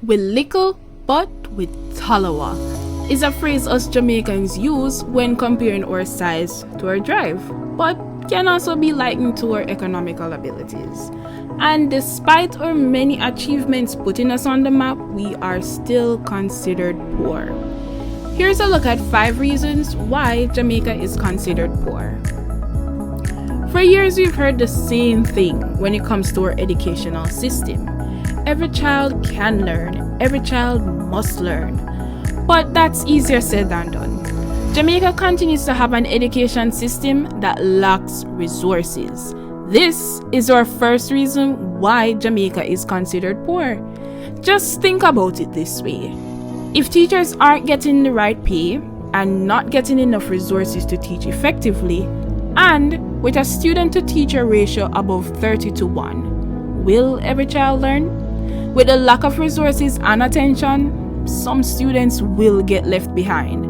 with little but with talawa is a phrase us Jamaicans use when comparing our size to our drive, but can also be likened to our economical abilities. And despite our many achievements putting us on the map, we are still considered poor. Here's a look at 5 reasons why Jamaica is considered poor. For years, we've heard the same thing when it comes to our educational system. Every child can learn, every child must learn. But that's easier said than done. Jamaica continues to have an education system that lacks resources. This is our first reason why Jamaica is considered poor. Just think about it this way. If teachers aren't getting the right pay and not getting enough resources to teach effectively, and with a student to teacher ratio above 30:1, will every child learn? With a lack of resources and attention, some students will get left behind.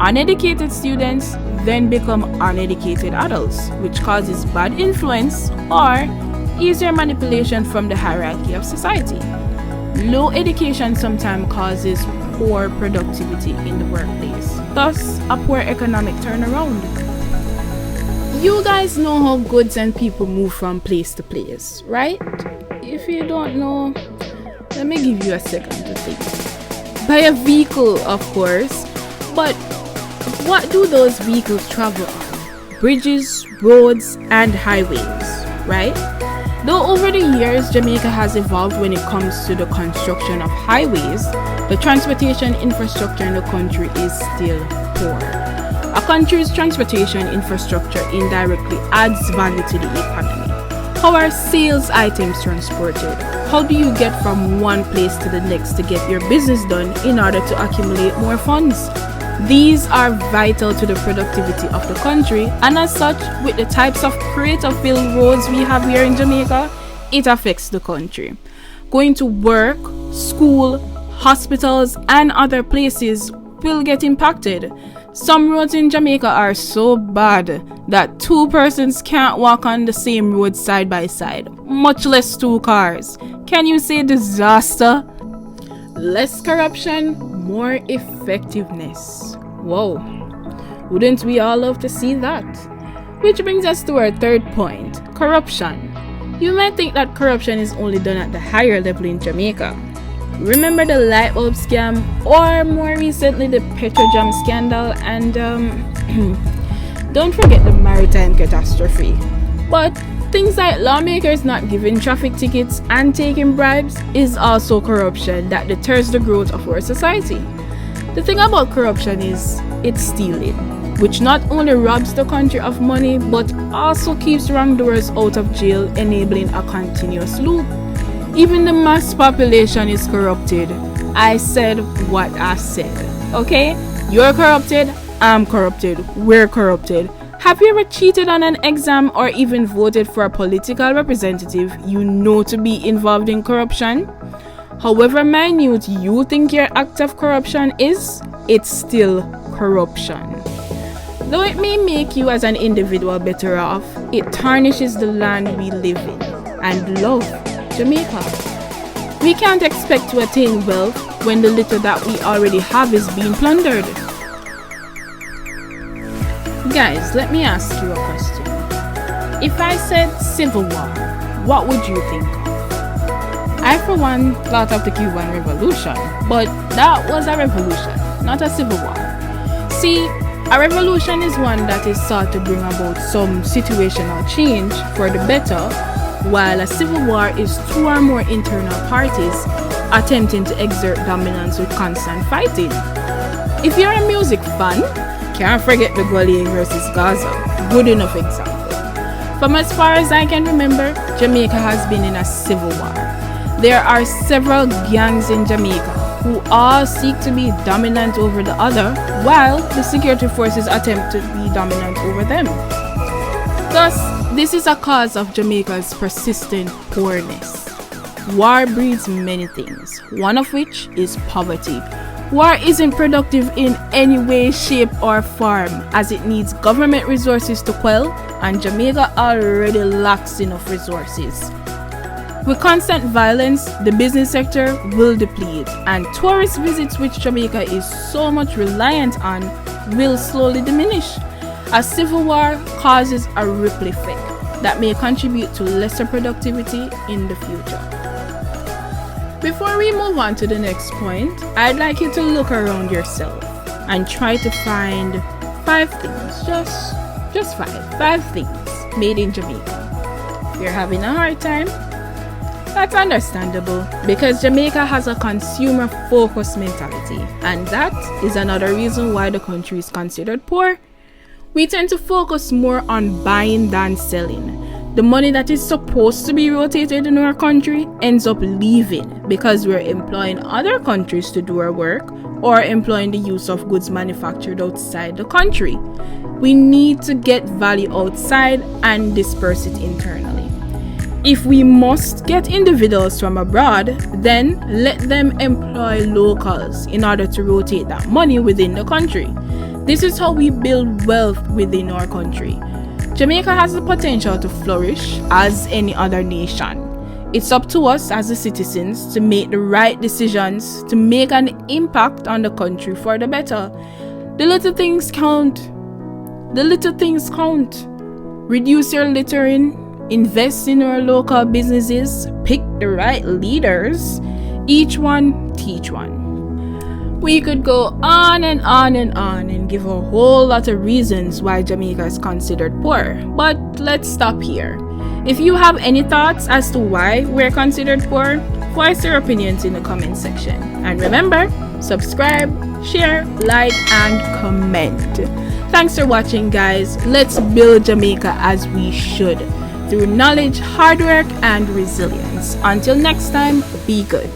Uneducated students then become uneducated adults, which causes bad influence or easier manipulation from the hierarchy of society. Low education sometimes causes poor productivity in the workplace, thus a poor economic turnaround. You guys know how goods and people move from place to place, right? If you don't know, let me give you a second to think. By a vehicle, of course, but what do those vehicles travel on? Bridges, roads, and highways, right? Though over the years, Jamaica has evolved when it comes to the construction of highways, the transportation infrastructure in the country is still poor. A country's transportation infrastructure indirectly adds value to the economy. How are sales items transported? How do you get from one place to the next to get your business done in order to accumulate more funds? These are vital to the productivity of the country, and as such, with the types of crater-filled roads we have here in Jamaica, it affects the country. Going to work, school, hospitals, and other places will get impacted. Some roads in Jamaica are so bad that 2 persons can't walk on the same road side by side, much less 2 cars. Can you say disaster? Less corruption, more effectiveness. Whoa, wouldn't we all love to see that? Which brings us to our third point, corruption. You might think that corruption is only done at the higher level in Jamaica. Remember the light bulb scam, or more recently the Petrojam scandal, and don't forget the maritime catastrophe. But things like lawmakers not giving traffic tickets and taking bribes is also corruption that deters the growth of our society. The thing about corruption is it's stealing, which not only robs the country of money but also keeps wrongdoers out of jail, enabling a continuous loop. Even the mass population is corrupted. I said what I said, okay? You're corrupted, I'm corrupted, we're corrupted. Have you ever cheated on an exam or even voted for a political representative you know to be involved in corruption? However minute you think your act of corruption is, it's still corruption. Though it may make you as an individual better off, it tarnishes the land we live in and love, Jamaica. We can't expect to attain wealth when the little that we already have is being plundered. Guys, let me ask you a question. If I said civil war, what would you think of? I, for one, thought of the Cuban Revolution, but that was a revolution, not a civil war. See, a revolution is one that is sought to bring about some situational change for the better, while a civil war is 2 or more internal parties attempting to exert dominance with constant fighting. If you're a music fan, can't forget the Gully versus Gaza. Good enough example. From as far as I can remember, Jamaica has been in a civil war. There are several gangs in Jamaica who all seek to be dominant over the other, while the security forces attempt to be dominant over them. Thus, this is a cause of Jamaica's persistent poorness. War breeds many things, one of which is poverty. War isn't productive in any way, shape, or form, as it needs government resources to quell, and Jamaica already lacks enough resources. With constant violence, the business sector will deplete, and tourist visits, which Jamaica is so much reliant on, will slowly diminish. A civil war causes a ripple effect that may contribute to lesser productivity in the future. Before we move on to the next point, I'd like you to look around yourself and try to find 5 things, just 5 things made in Jamaica. If you're having a hard time, that's understandable, because Jamaica has a consumer-focused mentality, and that is another reason why the country is considered poor. We tend to focus more on buying than selling. The money that is supposed to be rotated in our country ends up leaving because we're employing other countries to do our work or employing the use of goods manufactured outside the country. We need to get value outside and disperse it internally. If we must get individuals from abroad, then let them employ locals in order to rotate that money within the country. This is how we build wealth within our country. Jamaica has the potential to flourish as any other nation. It's up to us as the citizens to make the right decisions to make an impact on the country for the better. The little things count. The little things count. Reduce your littering. Invest in our local businesses, pick the right leaders, each one teach one. We could go on and on and on and give a whole lot of reasons why Jamaica is considered poor, but let's stop here. If you have any thoughts as to why we're considered poor, voice your opinions in the comment section. And remember, subscribe, share, like, and comment. Thanks for watching, guys. Let's build Jamaica as we should, through knowledge, hard work, and resilience. Until next time, be good.